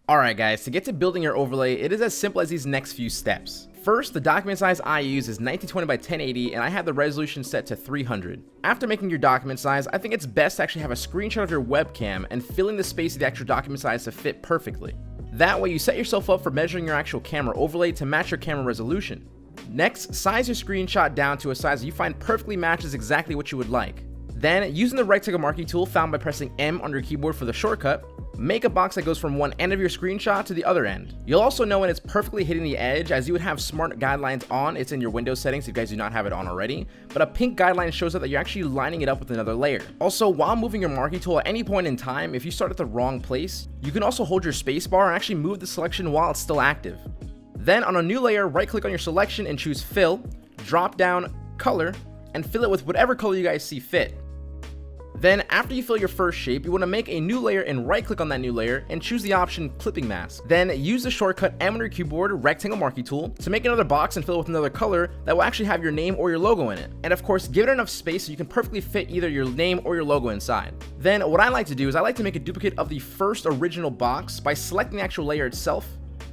Alright guys, to get to building your overlay, it is as simple as these next few steps. First, the document size I use is 1920 by 1080 and I have the resolution set to 300. After making your document size, I think it's best to actually have a screenshot of your webcam and filling the space of the actual document size to fit perfectly. That way you set yourself up for measuring your actual camera overlay to match your camera resolution. Next, size your screenshot down to a size you find perfectly matches exactly what you would like. Then, using the rectangle marquee tool found by pressing M on your keyboard for the shortcut, make a box that goes from one end of your screenshot to the other end. You'll also know when it's perfectly hitting the edge, as you would have smart guidelines on. It's in your Windows settings if you guys do not have it on already, but a pink guideline shows that you're actually lining it up with another layer. Also, while moving your marquee tool at any point in time, if you start at the wrong place, you can also hold your spacebar and actually move the selection while it's still active. Then on a new layer, right click on your selection and choose fill, drop down color, and fill it with whatever color you guys see fit. Then, after you fill your first shape, you want to make a new layer and right click on that new layer and choose the option clipping mask. Then use the shortcut M on your keyboard, rectangle marquee tool, to make another box and fill it with another color that will actually have your name or your logo in it. And of course, give it enough space so you can perfectly fit either your name or your logo inside. Then what I like to do is I like to make a duplicate of the first original box by selecting the actual layer itself,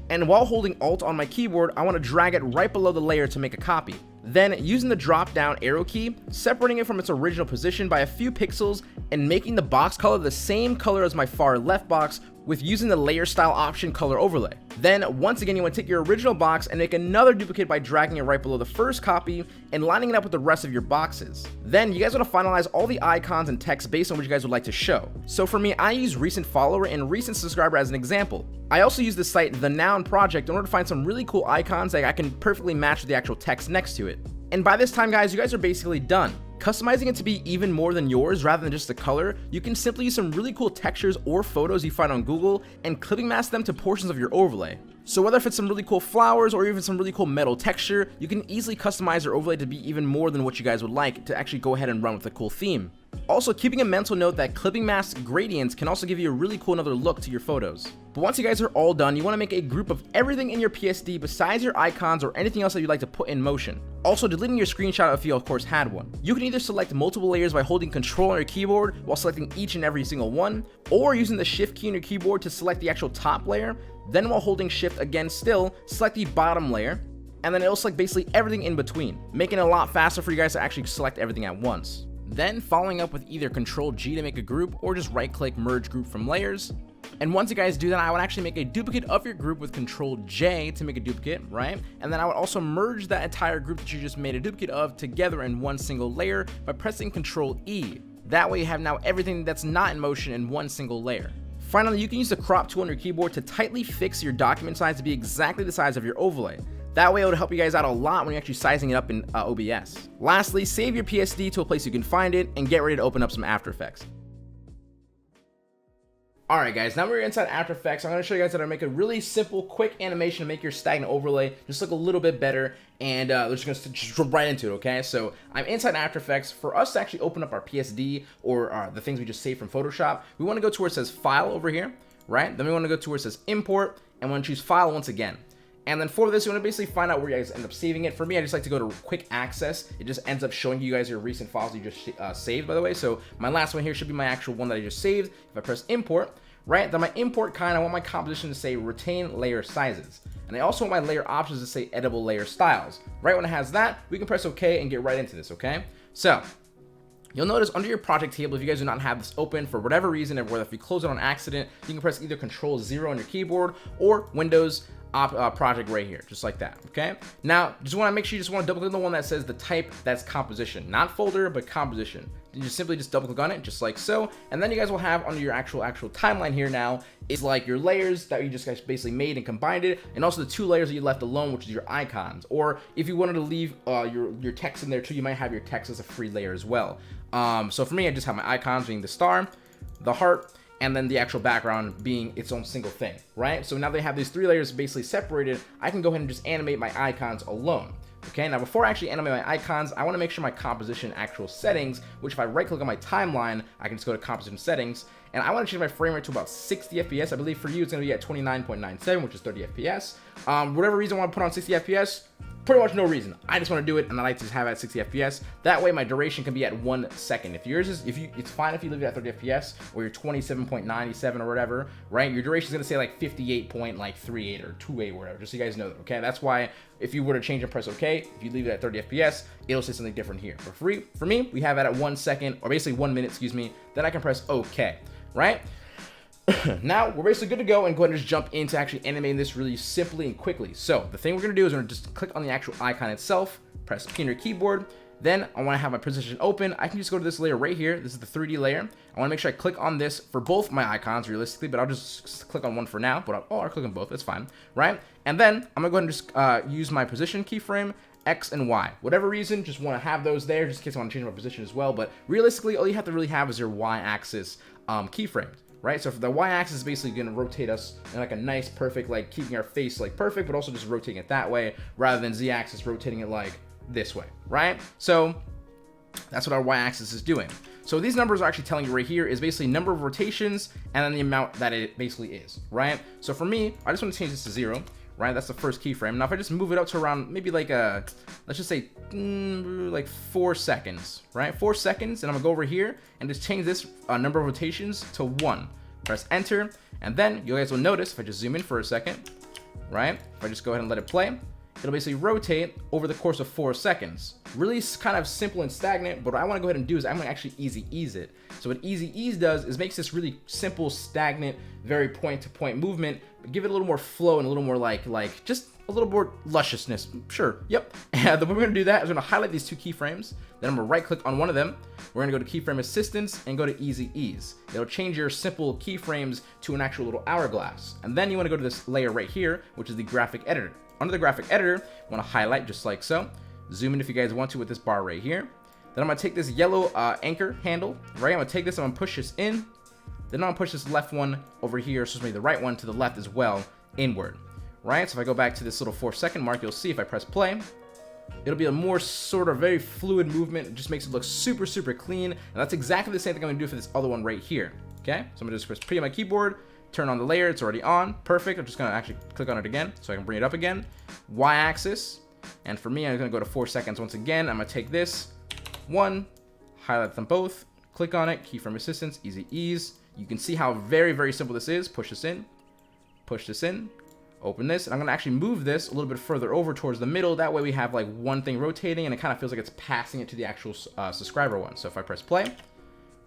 and while holding Alt on my keyboard, I want to drag it right below the layer to make a copy. Then, using the drop down arrow key, separating it from its original position by a few pixels and making the box color the same color as my far left box with using the layer style option color overlay. Then, once again, you want to take your original box and make another duplicate by dragging it right below the first copy and lining it up with the rest of your boxes. Then, you guys want to finalize all the icons and text based on what you guys would like to show. So for me, I use recent follower and recent subscriber as an example. I also use the site The Noun Project in order to find some really cool icons that I can perfectly match with the actual text next to it. And by this time, guys, you guys are basically done. Customizing it to be even more than yours rather than just the color, you can simply use some really cool textures or photos you find on Google and clipping mask them to portions of your overlay. So whether if it's some really cool flowers or even some really cool metal texture, you can easily customize your overlay to be even more than what you guys would like to actually go ahead and run with a cool theme. Also, keeping a mental note that clipping mask gradients can also give you a really cool another look to your photos. But once you guys are all done, you want to make a group of everything in your PSD besides your icons or anything else that you'd like to put in motion. Also, deleting your screenshot if you of course had one. You can either select multiple layers by holding Control on your keyboard while selecting each and every single one, or using the Shift key on your keyboard to select the actual top layer, then while holding Shift again still, select the bottom layer, and then it'll select basically everything in between, making it a lot faster for you guys to actually select everything at once. Then following up with either Control G to make a group or just right click merge group from layers. And once you guys do that, I would actually make a duplicate of your group with Control J to make a duplicate, right? And then I would also merge that entire group that you just made a duplicate of together in one single layer by pressing Control E. That way you have now everything that's not in motion in one single layer. Finally, you can use the crop tool on your keyboard to tightly fix your document size to be exactly the size of your overlay. That way it would help you guys out a lot when you're actually sizing it up in OBS. Lastly, save your PSD to a place you can find it and get ready to open up some After Effects. Alright guys, now we're inside After Effects. I'm going to show you guys how to make a really simple, quick animation to make your stagnant overlay just look a little bit better, and we're just going to jump right into it, okay? So I'm inside After Effects. For us to actually open up our PSD or the things we just saved from Photoshop, we want to go to where it says File over here, right? Then we want to go to where it says Import, and we want to choose File once again. And then for this, you want to basically find out where you guys end up saving it. For me, I just like to go to Quick Access. It just ends up showing you guys your recent files you just saved, by the way. So my last one here should be my actual one that I just saved. If I press Import, right, then my import kind, I want my composition to say Retain Layer Sizes. And I also want my layer options to say Editable Layer Styles. Right when it has that, we can press OK and get right into this, okay? So you'll notice under your project table, if you guys do not have this open for whatever reason, or whether if you close it on accident, you can press either Control 0 on your keyboard or Windows project right here, just like that, okay? Now, just want to make sure you just want to double click on the one that says the type, that's composition, not folder, but composition. You just simply double click on it, just like so, and then you guys will have under your actual timeline here now is like your layers that you just guys basically made and combined it, and also the two layers that you left alone, which is your icons. Or if you wanted to leave your text in there too, you might have your text as a free layer as well. So for me, I just have my icons being the star, the heart, and then the actual background being its own single thing, right? So now they have these three layers basically separated. I can go ahead and just animate my icons alone. Okay, now before I actually animate my icons, I want to make sure my composition actual settings, which if I right click on my timeline, I can just go to composition settings, and I want to change my frame rate to about 60 FPS. I believe for you it's going to be at 29.97, which is 30 FPS. Whatever reason I want to put on 60 FPS, pretty much no reason. I just want to do it, and I like to just have it at 60 FPS. That way, my duration can be at 1 second. If yours is, it's fine if you leave it at 30 FPS or you're 27.97 or whatever, right? Your duration is gonna say like 58.38 or 28 or whatever, just so you guys know that. Okay, that's why if you were to change and press OK, if you leave it at 30 FPS, it'll say something different here. But for me, we have it at 1 second, or basically 1 minute, excuse me. Then I can press OK, right? Now we're basically good to go and go ahead and just jump into actually animating this really simply and quickly. So the thing we're gonna do is we're gonna just click on the actual icon itself, press P on your keyboard. Then I want to have my position open. I can just go to this layer right here. This is the 3D layer. I want to make sure I click on this for both my icons realistically, but I'll just click on one for now. But I'll click on both. That's fine, right? And then I'm gonna go ahead and just use my position keyframe, X and Y. Whatever reason, just want to have those there just in case I want to change my position as well. But realistically, all you have to really have is your Y-axis keyframe. Right, so for the y-axis is basically going to rotate us in like a nice, perfect, like keeping our face like perfect, but also just rotating it that way rather than z-axis rotating it like this way, right? So that's what our y-axis is doing. So these numbers are actually telling you right here is basically number of rotations and then the amount that it basically is, right? So for me, I just want to change this to 0. Right, that's the first keyframe. Now if I just move it up to around maybe like let's just say like 4 seconds, right? 4 seconds, and I'm gonna go over here and just change this number of rotations to 1. Press enter, and then you guys will notice if I just zoom in for a second, right? If I just go ahead and let it play, it'll basically rotate over the course of 4 seconds. Really kind of simple and stagnant, but what I want to go ahead and do is I'm going to actually easy ease it. So what easy ease does is makes this really simple, stagnant, very point-to-point movement, but give it a little more flow and a little more like just a little more lusciousness. Sure, yep. And the way we're going to do that is we're going to highlight these 2 keyframes, then I'm going to right-click on one of them. We're going to go to keyframe assistance and go to easy ease. It'll change your simple keyframes to an actual little hourglass. And then you want to go to this layer right here, which is the graphic editor. Under the graphic editor, I want to highlight just like so. Zoom in if you guys want to with this bar right here. Then I'm going to take this yellow anchor handle, right? I'm going to take this, I'm going to push this in. Then I'm going to push this left one over here, so maybe the right one to the left as well, inward, right? So if I go back to this little 4-second mark, you'll see if I press play, it'll be a more sort of very fluid movement. It just makes it look super, super clean. And that's exactly the same thing I'm going to do for this other one right here, okay? So I'm going to just press P on my keyboard, turn on the layer, it's already on, perfect. I'm just gonna actually click on it again so I can bring it up again. Y-axis, and for me, I'm gonna go to 4 seconds once again. I'm gonna take this one, highlight them both, click on it, keyframe assistance, easy ease. You can see how very, very simple this is. Push this in, open this, and I'm gonna actually move this a little bit further over towards the middle. That way we have like one thing rotating, and it kind of feels like it's passing it to the actual subscriber one. So if I press play,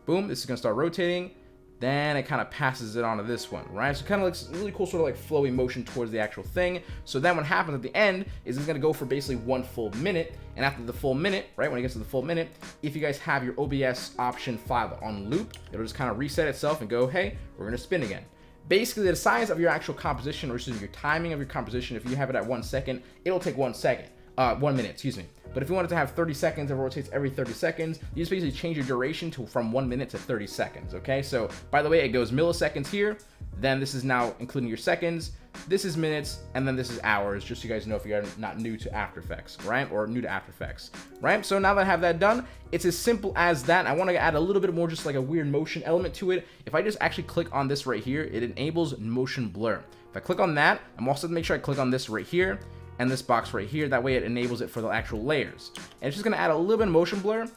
boom, this is gonna start rotating. Then it kind of passes it onto this one, right? So it kind of looks really cool, sort of like flowy motion towards the actual thing. So then what happens at the end is it's going to go for basically 1 full minute. And after the full minute, right, when it gets to the full minute, if you guys have your OBS option file on loop, it'll just kind of reset itself and go, hey, we're going to spin again. Basically, the size of your actual composition, or your timing of your composition, if you have it at 1 second, it'll take 1 second. 1 minute, excuse me. But if you wanted to have 30 seconds, it rotates every 30 seconds. You just basically change your duration from 1 minute to 30 seconds, okay? So, by the way, it goes milliseconds here. Then this is now including your seconds. This is minutes, and then this is hours, just so you guys know if you're not new to After Effects, right? Or new to After Effects, right? So now that I have that done, it's as simple as that. I want to add a little bit more just like a weird motion element to it. If I just actually click on this right here, it enables motion blur. If I click on that, I'm also going to make sure I click on this right here and this box right here. That way it enables it for the actual layers. And it's just going to add a little bit of motion blur.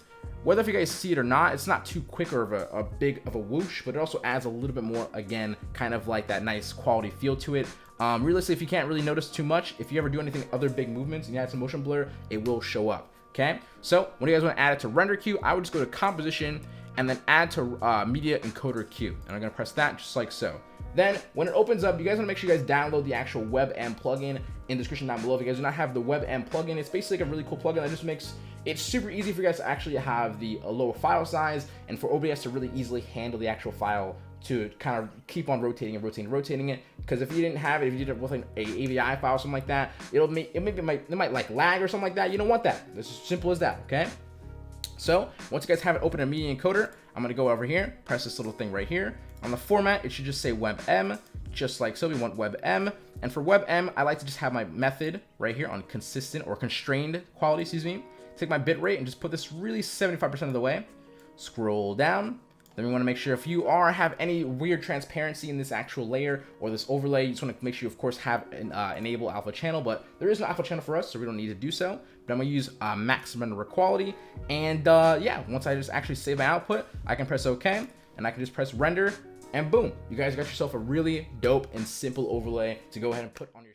Whether if you guys see it or not, it's not too quick or of a big of a whoosh, but it also adds a little bit more, again, kind of like that nice quality feel to it. Realistically, if you can't really notice too much, if you ever do anything other big movements and you add some motion blur, it will show up, okay? So when you guys want to add it to render queue, I would just go to composition and then add to media encoder queue. And I'm going to press that just like so. Then when it opens up, you guys want to make sure you guys download the actual WebM plugin in the description down below. If you guys do not have the WebM plugin, it's basically like a really cool plugin that just makes it super easy for you guys to actually have the lower file size and for OBS to really easily handle the actual file to kind of keep on rotating and rotating it. Because if you didn't have it, if you did it with an AVI file or something like that, it might like lag or something like that. You don't want that. It's as simple as that, okay? So once you guys have it open in Media Encoder, I'm going to go over here, press this little thing right here. On the format, it should just say WebM, just like so. We want WebM. And for WebM, I like to just have my method right here on consistent or constrained quality, excuse me. Take my bit rate and just put this really 75% of the way. Scroll down, Then we want to make sure if you have any weird transparency in this actual layer or this overlay, you just want to make sure you of course have an enable alpha channel, but there is no alpha channel for us, so we don't need to do so. But I'm gonna use maximum render quality, and yeah, once I just actually save my output, I can press OK, and I can just press render, and boom, you guys got yourself a really dope and simple overlay to go ahead and put on your